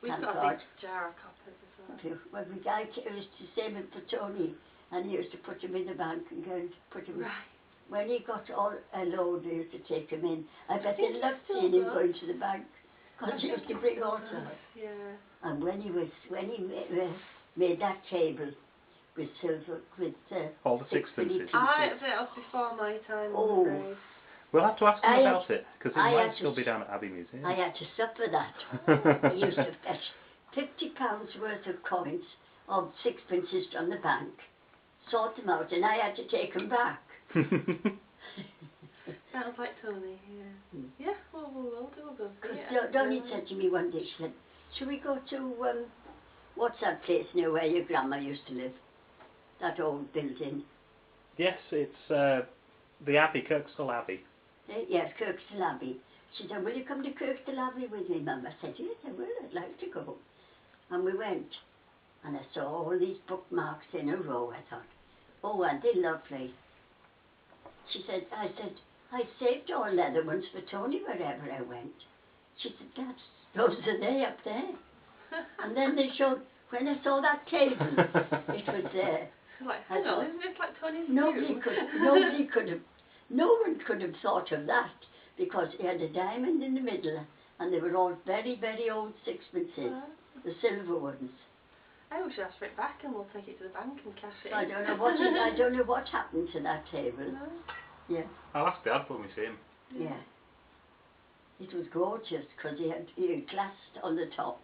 We've Thank got God. a big jar of coppers as well. Well, I used to save it for Tony, and he used to put them in the bank and go and put them in. Right. When he got all a load, he used to take them in. I bet think he loved he still seeing him does. going to the bank, because he used to bring all that. Yeah. And when he made that table with silver, with all the sixpences. pieces. That was before my time, I'm afraid. We'll have to ask him about it, because it I might had still to be down at Abbey Museum. I had to suffer that. He used to fetch £50 worth of coins of sixpences from the bank, sort them out, and I had to take them back. That was like Tony, yeah. Yeah, well, we'll do Because Donnie said to me one day, she said, should we go to, what's that place near where your grandma used to live? That old building. Yes, it's the Abbey, Kirkstall Abbey. Yes, Kirkstall Abbey. She said, will you come to Kirkstall Abbey with me, Mum? I said, yes, I will, I'd like to go. And we went, and I saw all these bookmarks in a row. I thought, oh, aren't they lovely? She said, I said, I saved all leather ones for Tony wherever I went. She said, those are they up there. And then they showed, when I saw that table, it was there. Like, hang on, isn't it like Tony's nobody could have, no one could have thought of that, because he had a diamond in the middle, and they were all very, very old sixpences, the silver ones. I wish I straight back and we'll take it to the bank and cash it. I don't know what happened to that table. No. Yeah. I'll ask Dad when we see him. Yeah. It was gorgeous, because he had glass on the top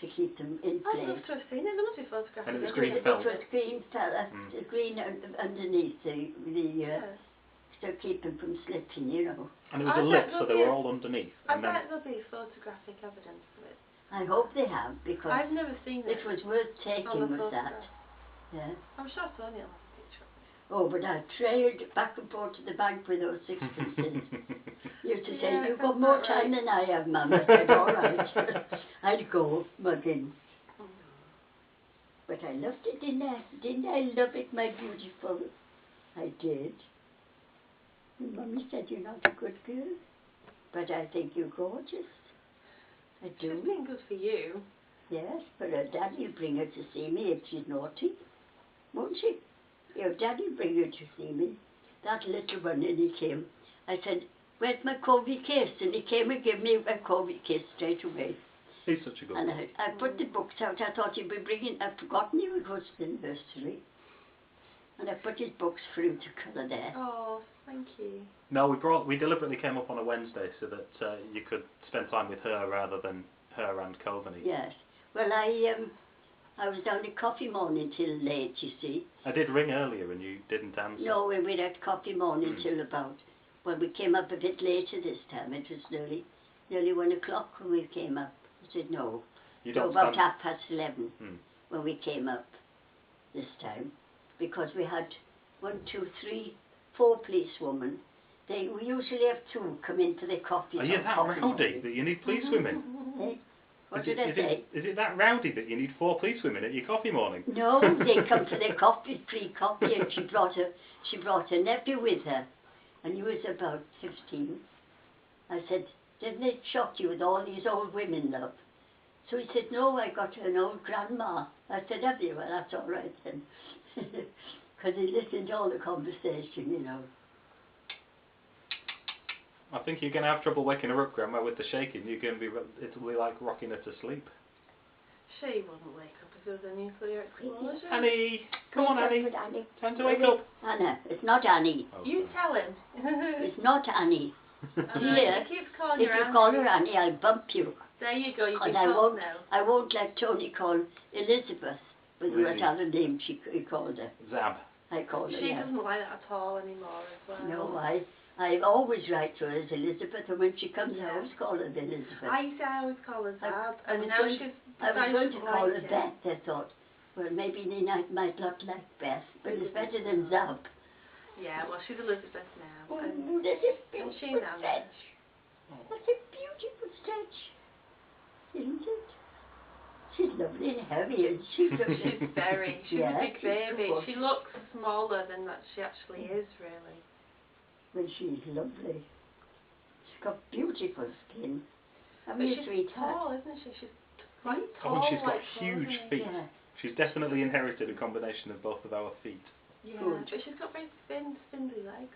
to keep them in place. I'd love to have seen it. There must be photographs. And it was of green it. felt. It was green felt, green underneath to keep them from slipping, you know. And it was a lip, so they were all underneath. I bet there'll be photographic evidence of it. I hope they have, because I've never seen it. it was worth taking on the with that. photograph. Yeah. I'm sure Tony will have a picture of it. Oh, but I trailed back and forth to the bank with those sixpences. Used to say, Yeah, you've got sounds more about time right. than I have, Mum. I said, all right. I'd go mugging. But I loved it, didn't I? Didn't I love it, my beautiful? I did. And Mummy said, you're not a good girl. But I think you're gorgeous. I do. She's been good for you. Yes, but her daddy will bring her to see me if she's naughty. Won't she? Your daddy will bring her to see me. That little one, and he came. I said, where's my COVID kiss? And he came and gave me a COVID kiss straight away. He's such a good And boy. I put the books out. I thought he'd be bringing, I'd forgotten he would go to the nursery. And I put his books for him to colour there. Oh, thank you. No, we deliberately came up on a Wednesday so that you could spend time with her rather than her and Coveney. Yes. Well, I was down at coffee morning till late, you see. I did ring earlier and you didn't answer. No, we were at coffee morning till about, well, we came up a bit later this time. It was nearly 1 o'clock when we came up. I said no. You don't about stand... 11:30 when we came up this time, because we had 1, 2, 3, 4 policewomen. We usually have 2 come in for their coffee. Are you that rowdy that you need policewomen? Eh? What did I say? Is it that rowdy that you need 4 policewomen at your coffee morning? No, they come for their coffee, free coffee, and she brought her nephew with her, and he was about 15. I said, didn't it shock you with all these old women, love? So he said, no, I got an old grandma. I said, have you? Well, that's all right then. Because he listened to all the conversation, you know. I think you're going to have trouble waking her up, Grandma, with the shaking. It'll be like rocking her to sleep. She wouldn't wake up if there was a nuclear explosion. Annie! Come on, Annie. Annie. Time to wake up. Anna, it's not Annie. Oh, You tell him. It's not Annie. He keeps calling If her you Annie. call her Annie, I'll bump you. There you go, you can And I talk now. won't let Tony call Elizabeth with Really? what other name he called her. Zab. I called her, She yeah. doesn't like that at all anymore as well. No, I always write to her as Elizabeth, and when she comes I always call her Elizabeth. I used to always call her Zab, I and was now going- she's I was decided going she to doesn't call her like it. Beth, I thought. Well, maybe they might not like Beth, but it's better than Zab. Yeah, well, she's Elizabeth now. And That's a and she beautiful knows. stretch. That's a beautiful stretch, isn't it? She's lovely and heavy, and she's She's very. She's Yeah, a big she's baby. good. She looks smaller than that she actually is, really. Well, she's lovely. She's got beautiful skin. But Haven't you, she's sweetheart? tall, isn't she? She's Quite Oh, tall. and she's got like huge Chloe. feet. Yeah. She's definitely inherited a combination of both of our feet. Yeah, Good. but she's got very thin, spindly legs.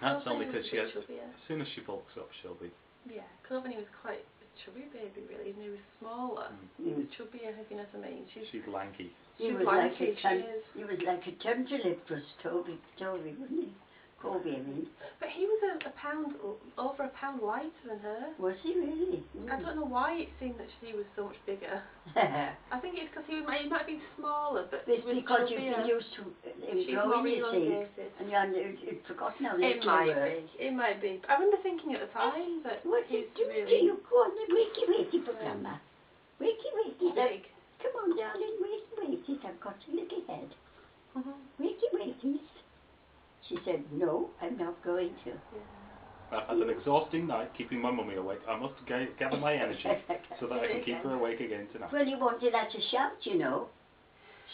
That's Courtney only was because a she bit has. chubbier. As soon as she bulks up, she'll be. Yeah, Courtney was quite a chubby baby, really. Even though he was smaller, he was chubbier, if you know what I mean. She's lanky. He She's was like lanky, a she is. he was like a tundra-lipped was Toby, wasn't he? Kobe, I mean. But he was over a pound lighter than her. Was he really? I don't know why it seemed that she was so much bigger. I think it's because he might have been smaller, but he It's was because you've chubbier. been used to him She's more growing, you see. elongated. And you'd forgotten how It little might you were. be. It might be. But I remember thinking at the time that What he's you doing? really You go on then, wakey, wakey for Grandma. Wakey, wakey. big. Come on, darling, wakey, wakey. I've got a little head. Wakey, wakey. She said, no, I'm not going to. I've had an exhausting night keeping my mummy awake. I must gather my energy so that I can keep her awake again tonight. Well, you wanted her to shout, you know.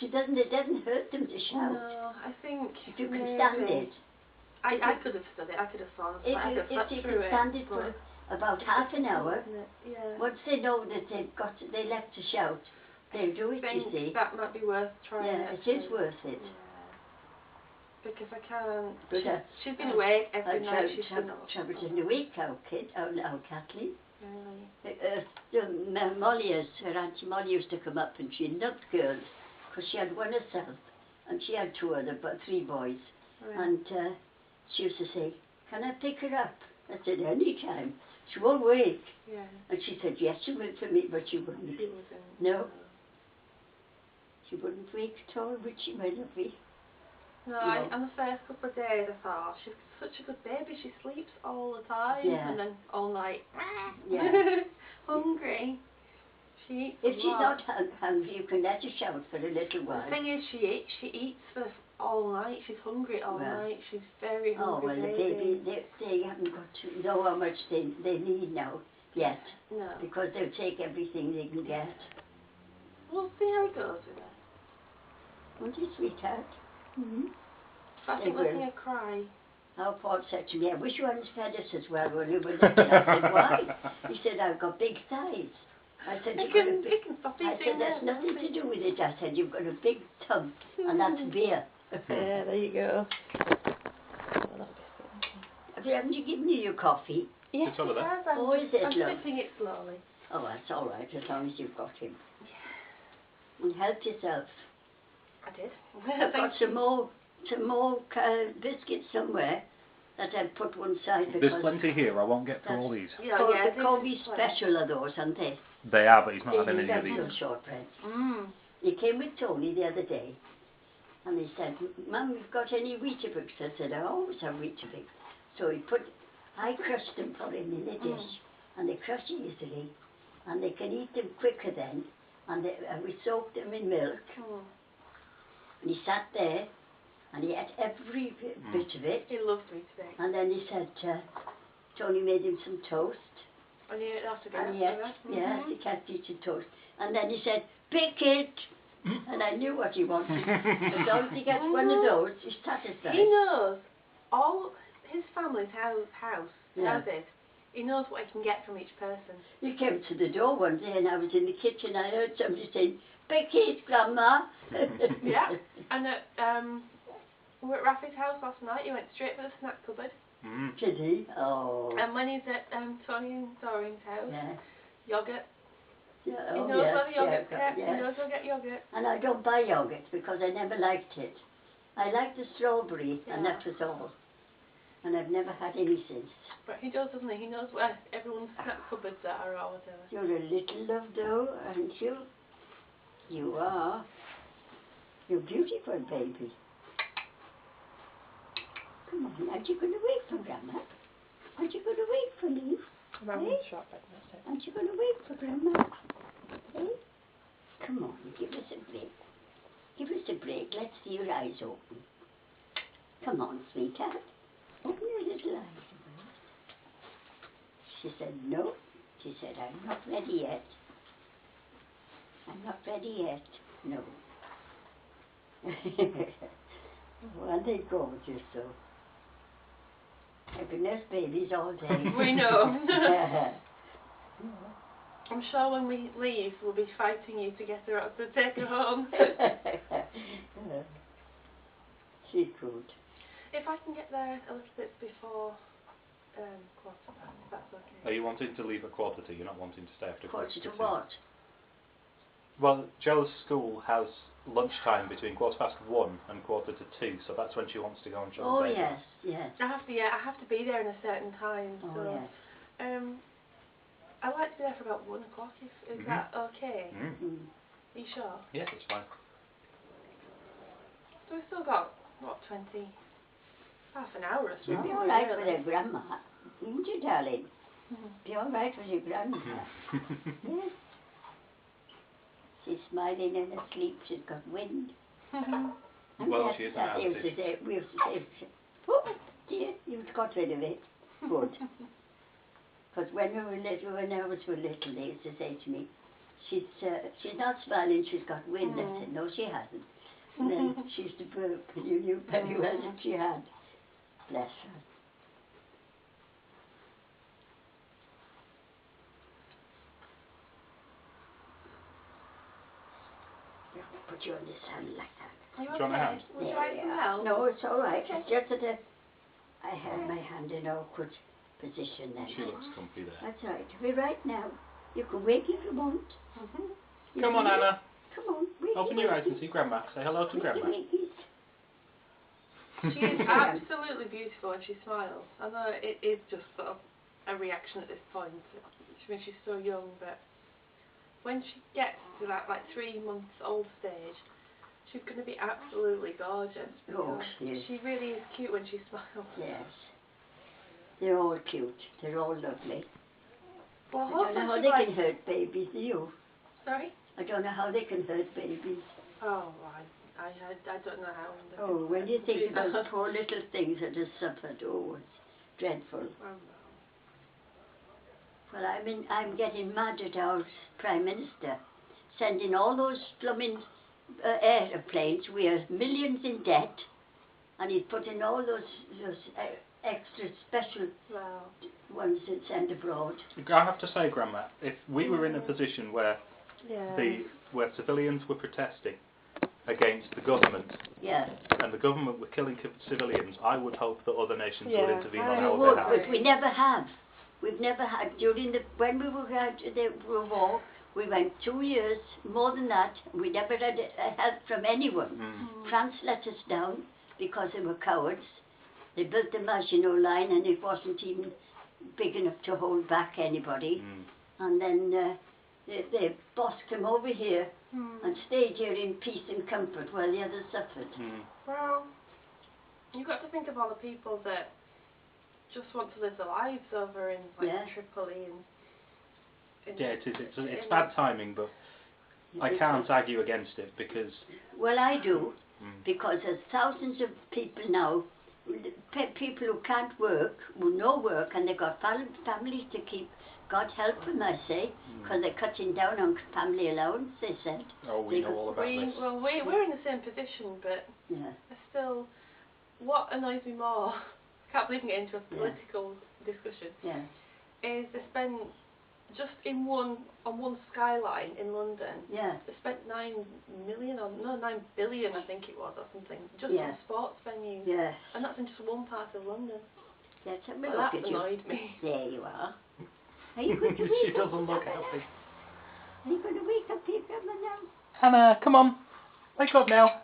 It doesn't hurt them to shout. No, I think If you can maybe. stand it. I could have stood it. I could have fallen asleep. I could have If slept you through can it. stand it for about half an hour, Isn't it? Yeah. once they know that they left to shout, they'll do it, I you think see. that might be worth trying. Yeah, it is worth it. Yeah. Because I can't. But, she's been awake every night. She's been troubles in the week, our Kathleen. Really? Molly, her Auntie Molly used to come up and she loved girls because she had one herself and she had three boys. Right. And she used to say, can I pick her up? I said, any time. She won't wake. Yeah. And she said, yes, she will for me, but she wouldn't. She wasn't. No. She wouldn't wake at all, would she, my lovey? No, on the first couple of days I thought, she's such a good baby, she sleeps all the time, Yeah. and then all night, Yeah. hungry. She eats If a she's lot. not hungry, you can let her shout for a little while. The thing is, she eats for all night, she's hungry all Well. night, she's very Oh, hungry well, the baby, they haven't got to know how much they need now yet, No. because they'll take everything they can get. We'll see how it goes with her. Won't you, sweetheart? Mm-hmm. I They think will. letting her cry. Our Paul said to me, I wish you hadn't fed us as well when you were little. I said, why? He said, I've got big thighs. I said, It can stop I eating. said, that's nothing to do with it. I said, you've got a big tongue, and that's beer. Yeah, there you go. Haven't you given you your coffee? Yes, It's all of that. it has. Oh, is it, I'm love? sipping it slowly. Oh, that's all right, as long as you've got him. And help yourself. I did. I've got some more biscuits somewhere that I've put one side because There's plenty here. I won't get through all these. Yeah, called yeah, the Kobe special are those, aren't they? They are, but he's not having They any of like these. those shortbreads. Mm. He came with Tony the other day and he said, Mum, you've got any Weetabix? I said, I always have Weetabix. So I crushed them for him in a dish and they crush easily and they can eat them quicker then and we soaked them in milk and he sat there and he ate every bit of it He loves Weetabix. and then he said, Tony made him some toast. And you have to get And yes, yes, he kept eating toast. And then he said, pick it! And I knew what he wanted. As long as he gets one of those, he's satisfied. He knows all his family's house, Yeah. houses. He knows what he can get from each person. He came to the door one day and I was in the kitchen. I heard somebody saying, pick it, Grandma. Yeah. And we were at Rafi's house last night. He went straight for the snack cupboard. Did he? Oh. And when he's at Tony and Doreen's house, Yeah. yogurt. Yeah, He oh, knows yes, where the yogurt's yeah, kept. yeah. He knows where to get yogurt. And I don't buy yogurt because I never liked it. I liked the strawberry and Yeah. that was all. And I've never had any since. But he does, doesn't he? He knows where everyone's snack cupboards are or whatever. You're a little love though, aren't you? You are. You're beautiful, baby. Come on, aren't you going to wait for Grandma? Aren't you going to wait for me? Shop, that's it. Aren't you going to wait for Grandma? Eh? Come on, give us a break. Give us a break. Let's see your eyes open. Come on, sweetheart. Open your little eyes. She said, no. She said, I'm not ready yet. I'm not ready yet. No. Oh, aren't they gorgeous, though? I could nurse babies all day. We know. I'm sure when we leave, we'll be fighting you to get her out to take her home. She's good. If I can get there a little bit before 1:15, if that's okay. Are you wanting to leave at 1:45? You're not wanting to stay after 1:45? Quarter to what? Well, Joe's school has lunchtime between 1:15 and 1:45, so that's when she wants to go and show Oh, the baby. yes, yes. I have to be there in a certain time. Oh, So, yes. I'd like to be there for about 1 o'clock. Is that okay? Mm. Are you sure? Yes, it's fine. So we've still got what, half an hour or so. Be all right with her grandma, wouldn't you, darling? Be all right with your grandma. Yes. She's smiling in her sleep. She's got wind. And Well, she is an we used to say, oh dear, you've got rid of it. Good. Because when I was little, they used to say to me, she's not smiling, she's got wind. I said, no, she hasn't. And then she used to burp, and you knew very well that she had. Bless her. Put you on this hand like that. Are you Do you want a hand? Would you like some help? No, it's all right. It's just that I had my hand in an awkward position then. She looks comfy there. That's right. We're right now. You can wake if you want. You Come on, can Anna. Come on, wakey, Open your eyes wakey. and see Grandma. Say hello to Wakey, Grandma. wakeys. She is absolutely beautiful when she smiles. I know it is just sort of a reaction at this point. I mean, she's so young, but when she gets to that 3 months old stage, she's going to be absolutely gorgeous. Oh, she is. She really is cute when she smiles. Yes. They're all cute. They're all lovely. Well, I don't know how they can hurt babies, do you? Sorry? I don't know how they can hurt babies. Oh, I don't know how. Oh, when you think about the poor little things that have suffered, oh, it's dreadful. Well, I'm getting mad at our Prime Minister, sending all those blooming aeroplanes. We are millions in debt, and he's putting all those extra special ones that send abroad. I have to say, Grandma, if we were in a position where where civilians were protesting against the government, and the government were killing civilians, I would hope that other nations would intervene on our behalf. But we never have. We've never had, when we were at the war, we went 2 years, more than that, we never had help from anyone. France let us down because they were cowards. They built the Maginot Line and it wasn't even big enough to hold back anybody. And then the boss came over here and stayed here in peace and comfort while the others suffered. Well, you've got to think of all the people that just want to live their lives over in Tripoli and it's bad timing, but I can't argue against it because... Well, I do, because there's thousands of people now, people who can't work, who no work, and they've got families to keep. God help them, I say, because they're cutting down on family allowance, they said. Oh, we know all about this. Well, we're in the same position, but still, what annoys me more, I can't believe I'm getting into a political discussion, is they spent, just on one skyline in London, they spent 9 billion I think it was, or something, just on sports venues. And that's in just one part of London. Let's have a Well, look that at you. annoyed me. There you are. Are you going to wake She doesn't look happy. Are you going to wake up here, Grandma, now? Hannah, come on. Wake up now.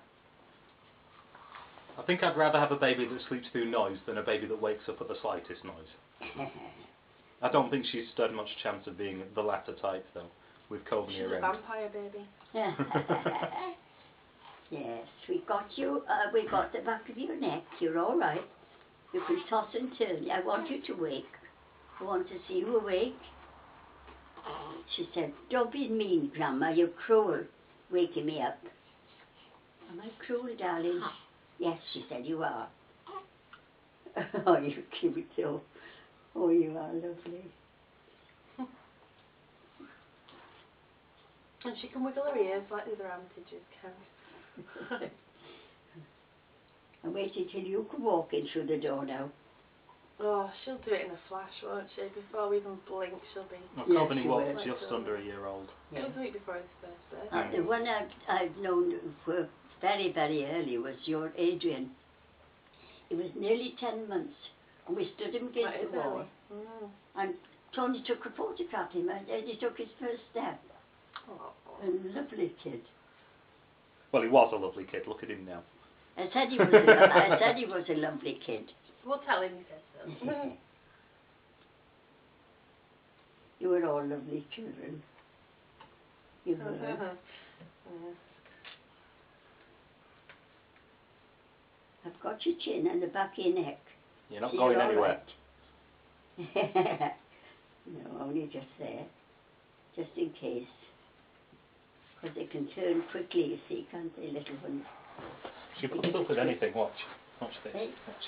I think I'd rather have a baby that sleeps through noise than a baby that wakes up at the slightest noise. I don't think she's stood much chance of being the latter type, though, with Coveney She's around. a vampire baby. Yes, we got you. We got the back of your neck. You're all right. You can toss and turn. I want you to wake. I want to see you awake. She said, don't be mean, Grandma. You're cruel, waking me up. Am I cruel, darling? Yes, she said, you are. Oh, you're cute, too. Oh, you are lovely. And she can wiggle her ears like the other Armitages can. I'm waiting till you can walk in through the door now. Oh, she'll do it in a flash, won't she? Before we even blink, she'll be... Well, Yes, Coveney she was will. just under a year old. Yeah. She'll do it before his birthday. The one I've known for very, very early was your Adrian. He was nearly 10 months, and we stood him against the wall. And Tony took a photograph of him, and he took his first step. Oh. A lovely kid. Well, he was a lovely kid. Look at him now. I said he was a lovely kid. We'll tell him he said so. You were all lovely children. You were. I've got your chin and the back of your neck. You're not So going you're all anywhere. right. No, only just there. Just in case. Because they can turn quickly, you see, can't they, little ones? She puts up with anything. Watch. Watch this. Hey. Watch.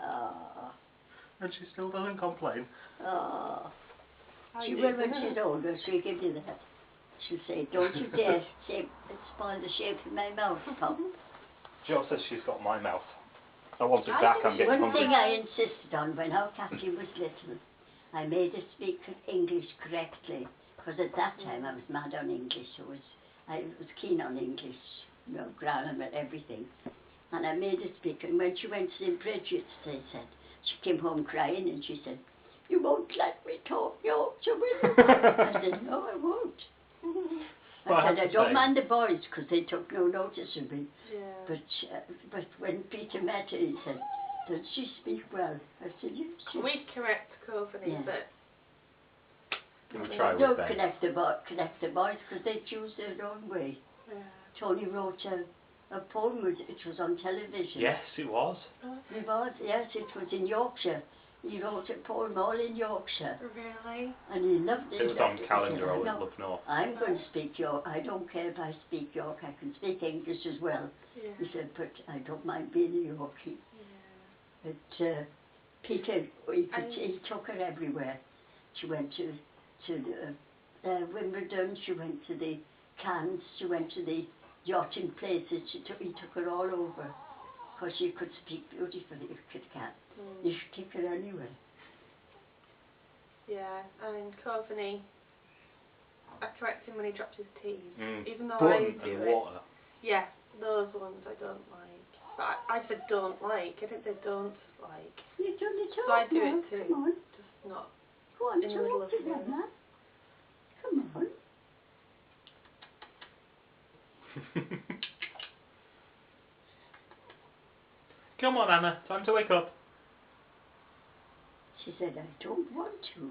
Oh. And she still doesn't complain. Oh. How She you will doing? when she's older, she'll give you that. She'll say, don't you dare spoil the shape of my mouth, Pop. Jo says she's got my mouth. I want it I back, think I'm getting One hungry. thing I insisted on when our Kathy was little, I made her speak English correctly, because at that time I was mad on English. I was keen on English, you know, grammar, everything. And I made her speak, and when she went to St. Bridget's, they said, she came home crying, and she said, you won't let me talk Yorkshire, will you? I said, no, I won't. Well, I I said, have I to don't say- mind the boys, because they took no notice of me. Yeah. But when Peter met her, he said, does she speak well? I said, yes. We correct Coveney, Yeah. but... We try with Don't them. connect the boys, because they choose their own way. Yeah. Tony wrote a poem, which was on television. Yes, it was. It was, yes, it was in Yorkshire. He wrote a poem all in Yorkshire. Really? And he loved it. It was on He said, calendar "I or know, Look North. I'm going to speak York. I don't care if I speak York. I can speak English as well." Yeah. He said, "But I don't mind being a Yorkie." Yeah. But Peter, he took her everywhere. She went to Wimbledon. She went to the Cannes. She went to the yachting places. He took her all over, because she could speak beautifully. If Kit Kat, you should take her anywhere. Yeah, and Coveney, I correct him when he drops his T's. Even though Bun I do and it. water. Yeah, those ones I don't like. But I said don't like. I didn't say don't like. You're doing it So I do now. it too. Come on. Just not. Go on, in the middle talk of to the them, man. Come on. Come on, Anna. Time to wake up. She said, I don't want to.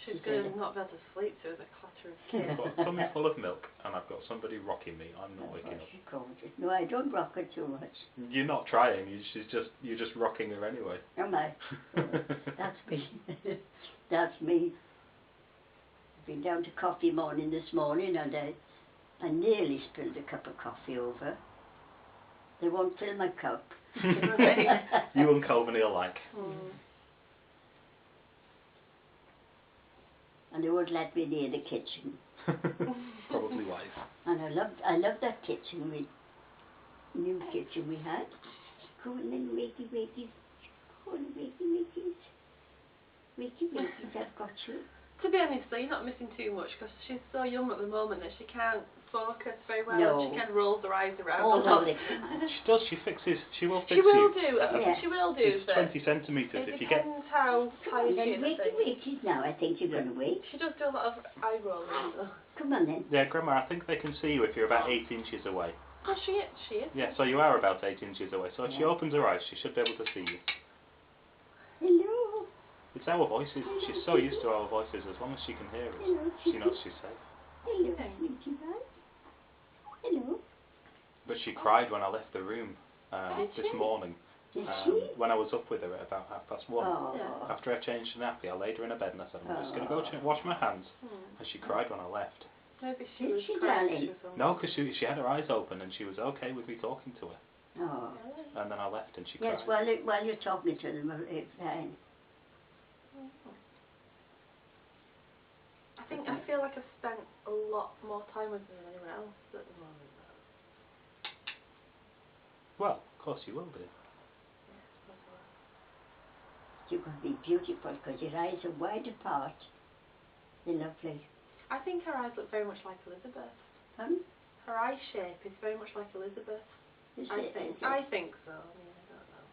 She's She going said- to not be able to sleep through the clatter of I've kids. got a tummy full of milk and I've got somebody rocking me. I'm not waking up. She's gorgeous. No, I don't rock her too much. You're not trying. You're just rocking her anyway. Am I? That's me. That's me. I've been down to coffee morning this morning, and I nearly spilled a cup of coffee over. They won't fill my cup. You and Coveney alike. And they won't let me near the kitchen. Probably wise. And I love that kitchen, new kitchen we had. Go on then, wakey wakeys. Go on, wakey wakeys. Wakey wakeys, I've got you. To be honest though, you're not missing too much because she's so young at the moment that she can't focus very well. No. She kind of rolls her eyes around. Oh, a no, lot. they can't. She does. She fixes. She will fix She will you. do. Yeah. She will do. It's but 20 centimetres. it If you get depends how Come tired on she then, is. I wakey think. wakeys now. I think you're going to wake. She does do a lot of eye rolling though. Come on then. yeah, Grandma, I think they can see you if you're about 8 inches away. Oh, she is. Yeah, so you are about 8 inches away. So if she Yeah. opens her eyes, she should be able to see you. Hello. It's our voices. She's so used to our voices. As long as she can hear us, Hello, she knows she's safe. Hello, sweetie pie. Hello. But she cried when I left the room this morning. Did she? When I was up with her at about 1:30. Oh. Yeah. After I changed the nappy, I laid her in a bed and I said, I'm just going to go wash my hands. And she cried when I left. Maybe she Did was she, crying. darling? No, because she had her eyes open and she was okay with me talking to her. Oh. And then I left and she Yes, cried. while you're talking to them, it's fine. I feel like I've spent a lot more time with her than anyone else at the moment. Well, of course you will do. you're going to be beautiful because your eyes are wide apart. They're lovely. I think her eyes look very much like Elizabeth. Pardon? Her eye shape is very much like Elizabeth. I think so. I mean, I don't know.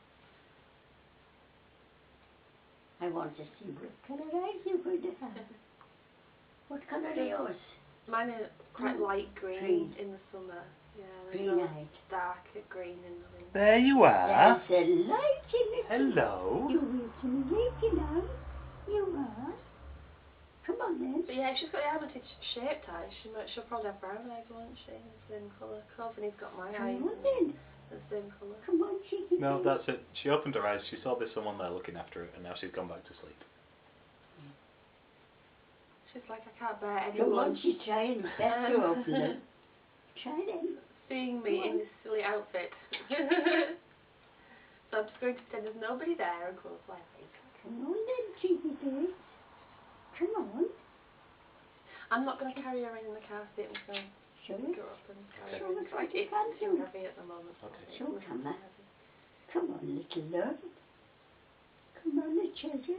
I want to see what colour eyes you're going to have. What colour are yours? Mine are quite light green in the summer. Yeah, green eyed. Dark green in the winter. There you are. There's a light in it. Hello. You're waking now. You are. Come on then. But yeah, if she's got the amethyst shaped eyes, she'll probably have brown eyes, won't she? The same colour. Coveney's got my eyes. Come on then. The same colour. Come on, cheeky. No, that's it. She opened her eyes, she saw there's someone there looking after her, and now she's gone back to sleep. She's like, I can't bear anyone. Come on, she's trying best to open them. Try them. Seeing me in this silly outfit. So I'm just going to pretend there's nobody there and close my eyes. Come on then, cheeky boy. Come on. I'm not going to carry her in the car seat. I'm just going to pick her up and carry her in. Show us what Like, you it's can too do. heavy at the moment. Okay. Show Hammer. Come on, little love. Come on, little children.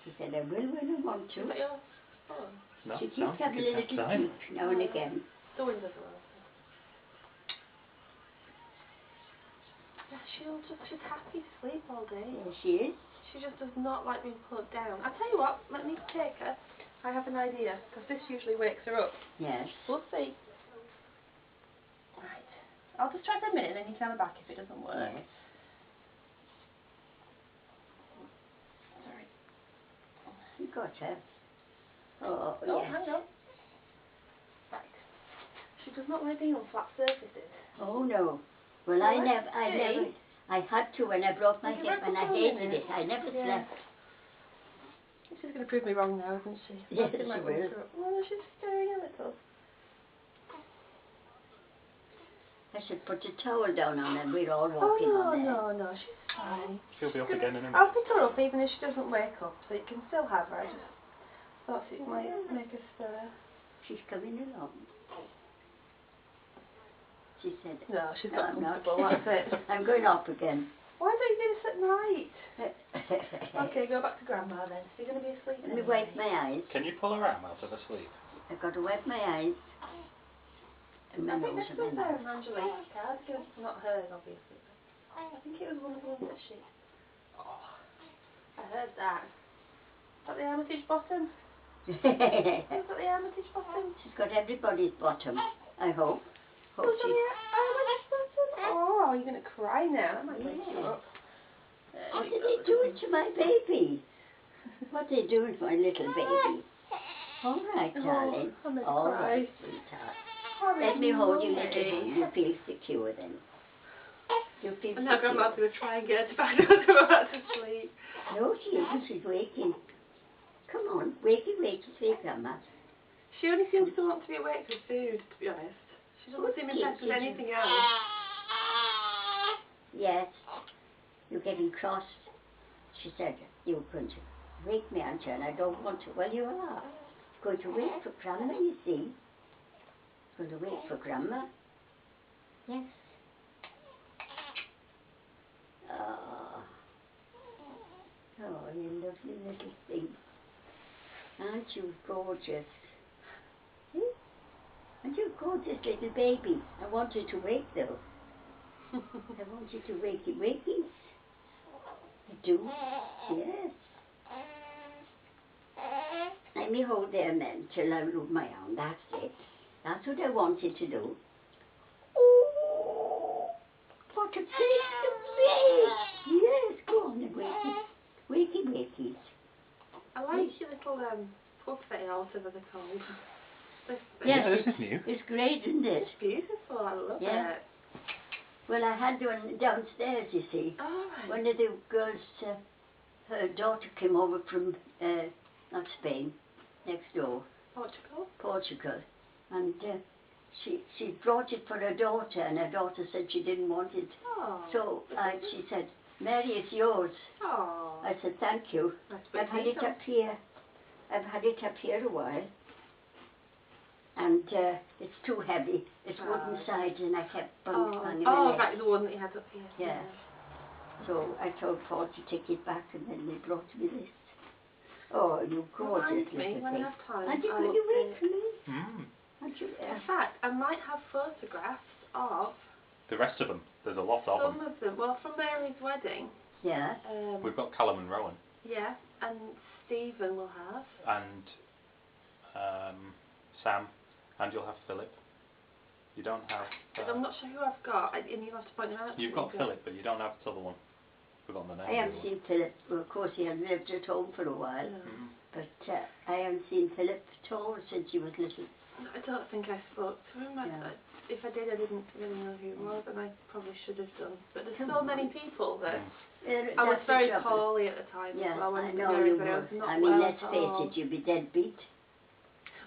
She said, I will when I want to. Is that your phone? No, She no, keeps having a it's little outside. peek now and again. The windows are open. Yeah, she's happy to sleep all day. There she is. She just does not like being put down. I'll tell you what, let me take her. I have an idea, because this usually wakes her up. Yes. We'll see. Right. I'll just try for a minute and then you can have her back if it doesn't work. Yes. Sorry. You got her. Oh, Oh, yes. hang on. Right. She does not like being on flat surfaces. Oh, no. Well, Oh, I let's never, see. I had to when I broke my Well, hip and I hated it. I never Yeah. slept. She's going to prove me wrong now, isn't she? Yes, It might she wake will. her up. Oh, she's staring a little. I should put a towel down on her. We're all walking on there. No, she's fine. She'll be up again in a I'll minute. pick her up even if she doesn't wake up, so you can still have her. I just thought it might make her stir. She's coming along. She said, No, she's no, got I'm not. comfortable, that's it. I'm going off again. Why don't you do this at night? Okay, go back to Grandma then. So you're going to be asleep Let me anyway. wipe my eyes. Can you pull her arm out of her sleeve? I've got to wipe my eyes. And my I think nose this and was my mouth. Angelique's cardigan, not hers obviously. I think it was one of the ones that she... Oh, I heard that. Is that the amethyst bottom? Is that the amethyst bottom? She's got everybody's bottom, I hope. Was that the amethyst bottom? Oh, you're going to cry now. That might wake you up. What are they doing to my baby? What are they doing to my little baby? All right, darling. I'm gonna All cry. right, sweetheart. Let me hold you, little baby. You feel secure then. You feel And now secure. Grandma's going to try and get her back to sleep. No, she isn't. She's waking. Come on, wakey, wakey, say Grandma. She only seems to want to be awake with food, to be honest. She doesn't seem impressed with anything else. Yes. You're getting cross. She said, you're going to wake me, aren't you? And I don't want to. Well, you are. Going to wait for Grandma, you see. Going to wait for Grandma. Yes. Oh, you lovely little thing. Aren't you gorgeous? Hmm? Aren't you a gorgeous little baby? I want you to wake, though. I want you to wakey wakies. I do. Yes. Let me hold them then till I move my arm. That's it. That's what I wanted to do. Oh, what a pretty face. Yes, go on and wakey. Wakey wakies. I like your little puff veil, whatever they're called. Yes, Yeah, this is new. It's great, isn't it? It's beautiful, I love Yeah. it. Well, I had one downstairs, you see. Oh, right. One of the girls, her daughter came over from, not Spain, next door, Portugal. And she brought it for her daughter, and her daughter said she didn't want it. Oh. So she said, Mary, it's yours. Oh. I said, thank you. That's I've had it up here. I've had it up here a while. And it's too heavy. It's wooden sides, and I kept hanging Oh, my right, the one that you had up here. Yeah. So I told Paul to take it back, and then they brought me this. Oh, you gorgeous little thing. When I have time, And will you wait for me? Mm. In fact, I might have photographs of The rest of them. There's a lot of them. some of them. Well, from Mary's wedding. Yeah. We've got Callum and Rowan. Yeah, and Stephen will have. And Sam. And you'll have Philip. You don't have... I'm not sure who I've got, and you'll have to point them out. You've got Philip, but you don't have the other one. Forgotten the name. I haven't seen Philip. Well, of course, he had lived at home for a while. No. But I haven't seen Philip at all since he was little. I don't think I spoke to him. If I did, I didn't really know who he was, and I probably should have done. But there's so many people that... I was very poorly at the time as well. I know you were. I mean, let's face it, you'd be dead beat.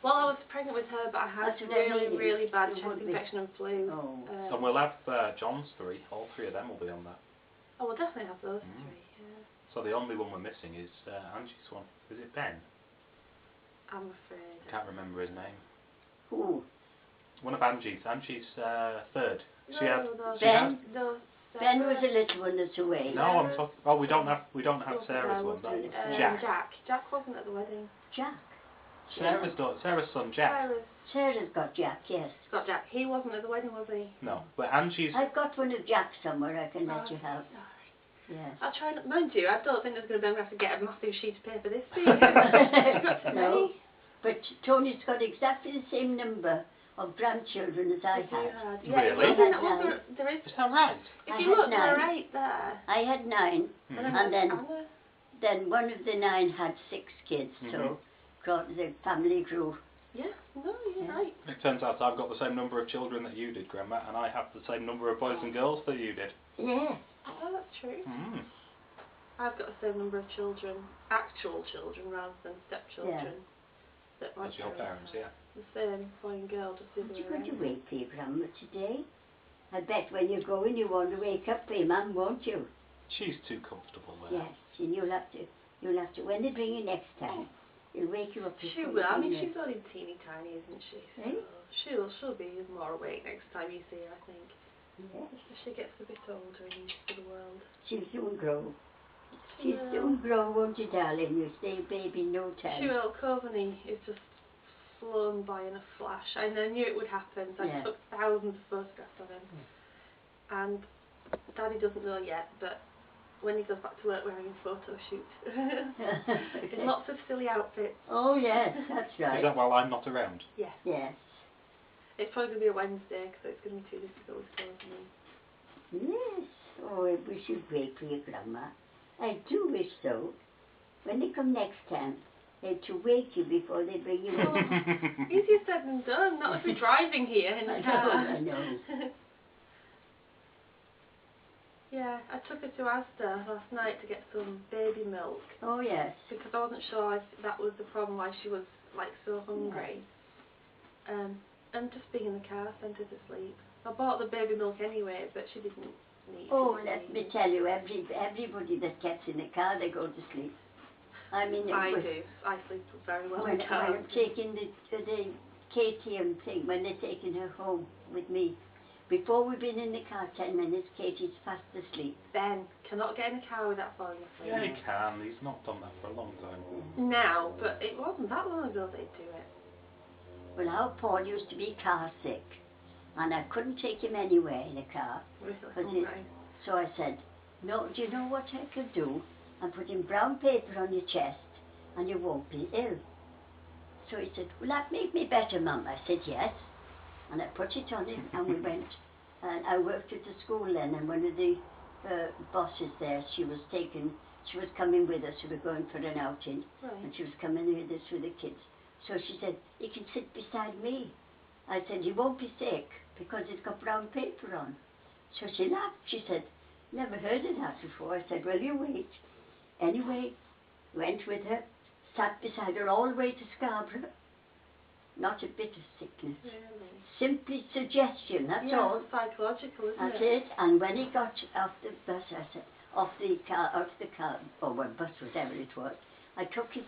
Well, I was pregnant with her, but I had really bad chest infection and flu. Oh. And we'll have John's three. All three of them will be on that. Oh, we'll definitely have those three, yeah. So the only one we're missing is Angie's one. Is it Ben? I'm afraid. I can't remember his name. Who? One of Angie's. Angie's third. Ben was a little one that's away. No, I'm talking. Oh, we don't have Sarah's one. Jack. Jack wasn't at the wedding. Jack. Sarah's son Jack. Sarah's got Jack, yes. Got Jack. He wasn't at the wedding, was he? No, but Angie's... I've got one of Jack's somewhere I can let you have. Yes. I'll try and... Mind you, I don't think there's going to be... I'm going to have to get a massive sheet of paper this big. No. But Tony's got exactly the same number of grandchildren as I had. Yeah, really? There is that right? If you look, there are 8 there. I had 9, and then one of the 9 had 6 kids, so the family grew. Yeah, no, you're right. It turns out I've got the same number of children that you did, Grandma, and I have the same number of boys and girls that you did. Yeah. Oh, that's true. I've got the same number of children, actual children, rather than stepchildren. That my That's your parents, yeah. The same boy and girl, just the other way. You're going to wait for your grandma today? I bet when you're going you want to wake up for your mum, won't you? She's too comfortable there. Yes, and you'll have to, when they bring you next time, it'll wake you up. She will. I mean, she's only teeny tiny, isn't she? So she'll be more awake next time you see her, I think. Yes. As she gets a bit older and used to the world. She'll soon grow. She'll soon grow, won't you, darling? You'll stay a baby in no time. She will. Coveney is just flown by in a flash. I knew it would happen, so I took thousands of photographs of him. And Daddy doesn't know yet, but when he goes back to work, we're having a photo shoot. In lots of silly outfits. Oh yes, that's right. Is that while I'm not around? Yes. Yes. It's probably going to be a Wednesday, because it's going to be too difficult with Coveney. Yes. Oh, I wish you'd wait for your grandma. I do wish so. When they come next time, they're to wake you before they bring you home. Easier said than done. Not if we're driving here in the car. I know. Yeah, I took her to Asda last night to get some baby milk. Oh yes. Because I wasn't sure if that was the problem, why she was like so hungry. And just being in the car, sent her to sleep. I bought the baby milk anyway, but she didn't need Oh, let me tell you, everybody that gets in the car, they go to sleep. I mean, I do. I sleep very well in the car. When I'm taking the KTM thing, when they're taking her home with me, before we've been in the car 10 minutes, Katie's fast asleep. Ben cannot get in the car without falling asleep. Yeah, he can. He's not done that for a long time. Now, but it wasn't that long ago they'd do it. Well, our Paul used to be car sick, and I couldn't take him anywhere in the car. Really? So I said, no, do you know what I could do? And put in brown paper on your chest, and you won't be ill. So he said, will that make me better, Mum? I said, yes. And I put it on him, and we went. And I worked at the school then, and one of the bosses there, she was coming with us. We were going for an outing, and she was coming with us with the kids. So she said, you can sit beside me. I said, you won't be sick, because it's got brown paper on. So she laughed. She said, never heard of that before. I said, well, you wait. Anyway, went with her, sat beside her all the way to Scarborough. Not a bit of sickness. Really? Simply suggestion, that's all. Psychological, isn't that's it? And when he got off the bus, I said, out of the car, or what bus, whatever it was, I took his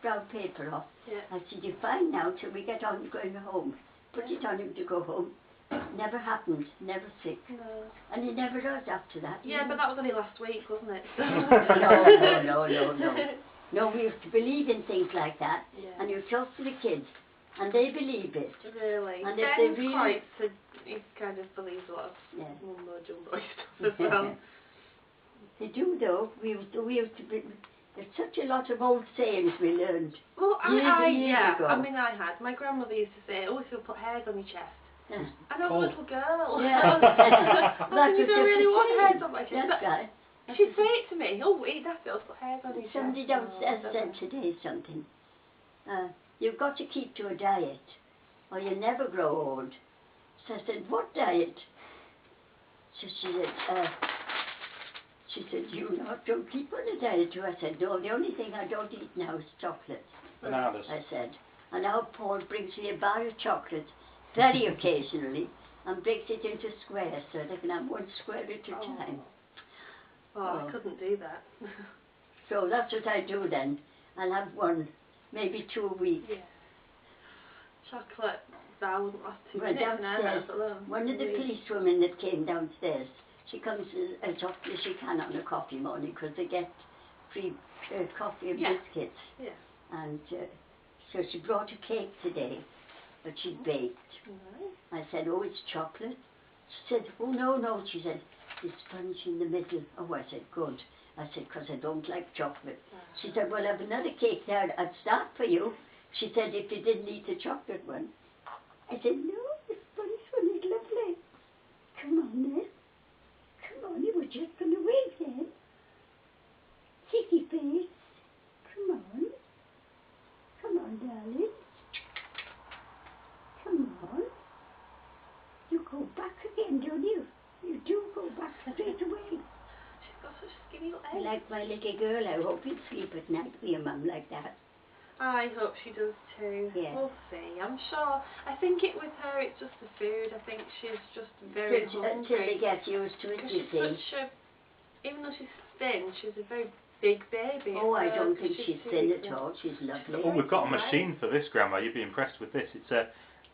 brown paper off. Yeah. I said, you're fine now till we get on going home. Put it on him to go home. Never happened, never sick. No. And he never does after that. Yeah, but that was only last week, wasn't it? No. No, we used to believe in things like that. Yeah. And you talk to the kids, and they believe it. Really? And Ben's quite, he kind of believes a lot of mumbo jumbo stuff as well. They do though. We used to be, there's such a lot of old sayings we learned. Well, years ago. I mean I had. My grandmother used to say, oh, if you'll put hairs on your chest. Yeah. And I'm a little girl. Yeah. You don't really want hairs on my chest. That's right. She'd say it to me, oh, eat that, Phil, put hairs on your chest. Somebody downstairs said today something. You've got to keep to a diet, or you'll never grow old. So I said, what diet? So she said, you don't keep on a diet too. I said, no, the only thing I don't eat now is chocolate. Bananas. I said. And now Paul brings me a bar of chocolate very occasionally and breaks it into squares so they can have one square at a time. Oh, I couldn't do that. So that's what I do then. I'll have one, maybe 2 a week. Yeah. Chocolate, that wouldn't last 2 Well, minutes downstairs, alone. one of the policewomen that came downstairs, she comes as often as she can on a coffee morning because they get free coffee and biscuits. Yeah. And so she brought a cake today that she'd baked. I said, oh, it's chocolate. She said, oh, no. She said, the sponge in the middle. Oh, I said, good. I said, because I don't like chocolate. She said, well, I have another cake there. I'd start for you. She said, if you didn't eat the chocolate one. I said, no, the sponge one is lovely. Come on then. Come on, you were just going to wave then. Sticky face. Come on. Come on, darling. Come on. You go back again, don't you? You do go back straight away. She's got such skinny legs. Like my little girl, I hope you sleep at night with your mum like that. I hope she does too. Yeah. We'll see. I'm sure. I think with her it's just the food. I think she's just very hungry. Until they get used to it, you see. Even though she's thin, she's a very big baby. Oh, I don't think she's thin at all. She's lovely. Oh, we've got a machine for this, Grandma. You'd be impressed with this. It's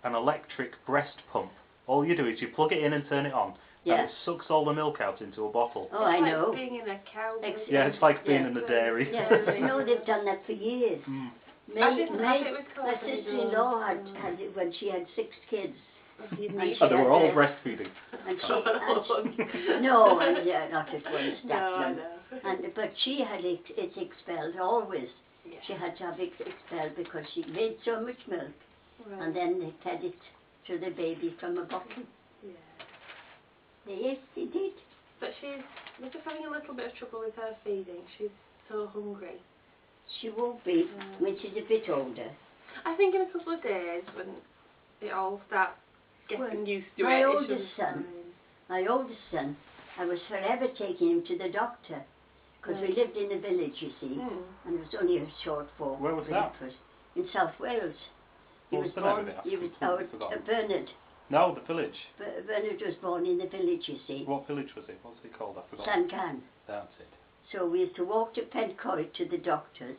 an electric breast pump. All you do is you plug it in and turn it on. Yeah. And it sucks all the milk out into a bottle. Oh, I know. It's like being in a cow. Yeah, it's like being in the dairy. Yeah, I know they've done that for years. I didn't have it with my sister-in-law had it when she had 6 kids. Oh, they were all breastfeeding. And no, not at once. No. But she had it expelled always. Yeah. She had to have it expelled because she made so much milk. Right. And then they fed it to the baby from a bottle. Yeah. Yes, they did. But we're just having a little bit of trouble with her feeding. She's so hungry. She won't be when she's a bit older. I think in a couple of days when it all starts getting used to my it. My oldest son, I was forever taking him to the doctor because we lived in a village, you see, and it was only a short walk. Where was that? In South Wales. He was born. Bernard. No, the village. Bernard was born in the village, you see. What village was it? What's it called? I forgot. Sancan. That's it. So we used to walk to Pencoed to the doctors,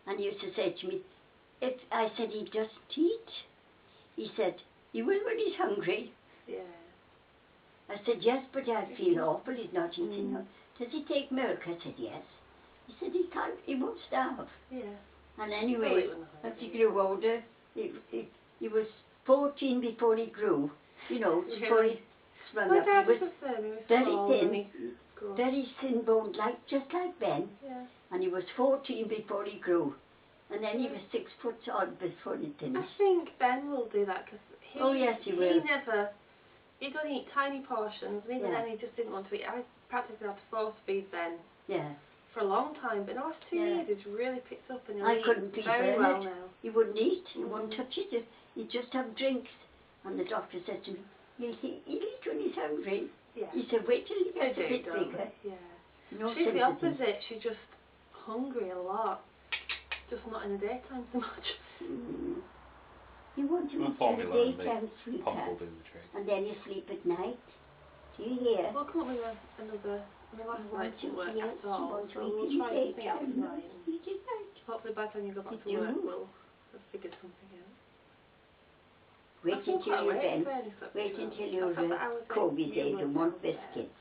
and he used to say to me, I said, he doesn't eat. He said, he will when he's hungry. Yeah. I said, yes, but I feel awful, he's not eating. Does he take milk? I said, yes. He said, he won't starve. Yeah. And anyway, as he grew older, he was 14 before he grew, before he sprung up. He was very thin, very thin-boned, just like Ben. Yeah. And he was 14 before he grew. And then he was 6 foot odd before he finished. I think Ben will do that because he will. He'd only eat tiny portions, and even then he just didn't want to eat. I practically had to force feed Ben. Yeah. For a long time, but in the last 2 years he's really picked up and I couldn't feed very well now. He wouldn't eat, he wouldn't touch it, he'd just have drinks. And the doctor said to me, he'll eat when he's hungry. Yeah. He said, wait till he gets a bit bigger. Yeah. No She's sympathy. the opposite, she's just hungry a lot. Just not in the daytime so much. You want to eat in the daytime, sweetheart, and then you sleep at night. Do you hear? We'll come up with another. Last night didn't work at all, so we'll try something else tonight. Hopefully by the time you go back to work we'll have figured something out. Wait until you're then. Wait until you're Kobe's age and want biscuits.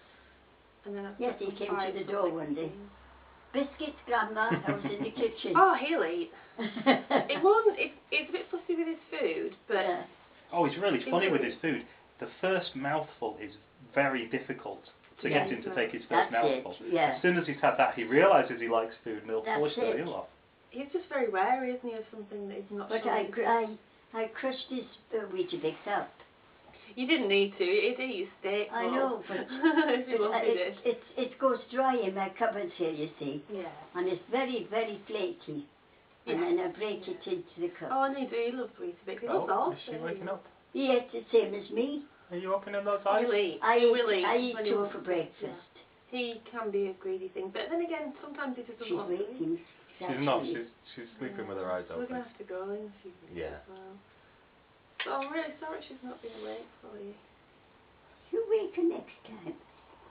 And then yes, he came to the door one day. Biscuits, Grandma. I was in the kitchen. Oh, he'll eat. It won't. It's a bit fussy with his food, but. Yeah. Oh, he's really funny with his food. The first mouthful is very difficult to get him to take his first mouthful. Yeah. As soon as he's had that, he realises he likes food and he'll polish the meal off. He's just very wary, isn't he, of something that he's not sure. But I crushed his Weetabix up. You didn't need to. It'd eat your steak. I know, but it goes dry in my cupboard here, you see. Yeah. And it's very, very flaky. Yeah. And then I break it into the cup. Oh, and he loves Weetabix. He loves all. Is she waking up? He ate the same as me. Are you opening those eyes? I eat two for breakfast. Yeah. He can be a greedy thing, but then again, sometimes he just doesn't want to eat. She's not. She's sleeping with her eyes open. We're going to have to go in. Yeah. Well. So I'm really sorry she's not been awake for you. You wake her next time.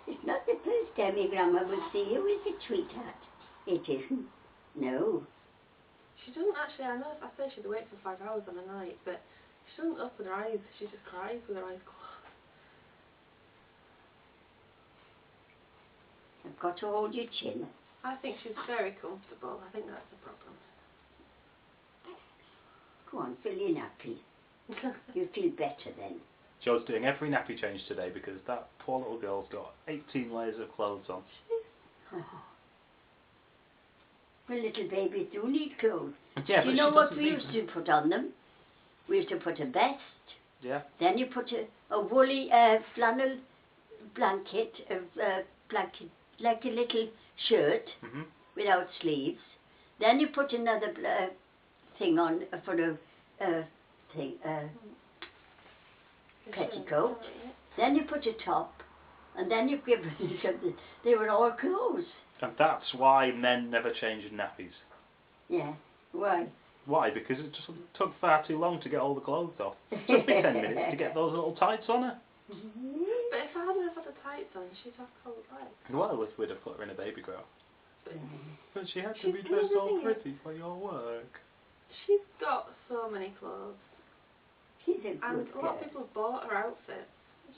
It's not the first time your Grandma will see you, is it, sweetheart? It isn't. No. She doesn't actually, I know I say she's awake for 5 hours on a night, but she doesn't open her eyes. She just cries with her eyes closed. I've got to hold your chin. I think she's very comfortable. I think that's the problem. Go on, fill your nappy. You'll feel better then. Joe's doing every nappy change today because that poor little girl's got 18 layers of clothes on. Oh. Well, little babies do need clothes. Yeah, do you know what we used to put on them? We used to put a vest. Yeah. Then you put a woolly flannel blanket, like a little shirt without sleeves. Then you put another thing on for a petticoat. Then you put a top, and then you give them. They were all clothes. And that's why men never changed nappies. Yeah. Why? Why? Because it just took far too long to get all the clothes off. It took me 10 minutes to get those little tights on her. But if I hadn't had the tights on, she'd have cold legs. Well, we'd have put her in a baby grow. But she had to be dressed all pretty for your work. She's got so many clothes. She's a good And a lot of girl. people have bought her outfits.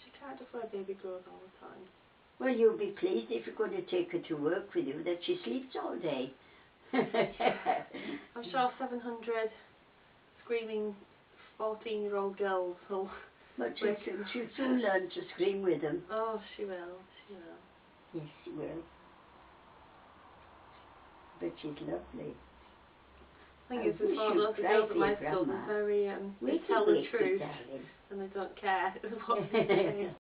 She can't just wear baby clothes all the time. Well, you'll be pleased if you're going to take her to work with you that she sleeps all day. I'm sure 700 screaming 14-year-old girls will... But she'll soon learn to scream with them. Oh, she will. She will. Yes, she will. But she's lovely. I think it's before those girls at my school are very, they tell the truth and they don't care what they say.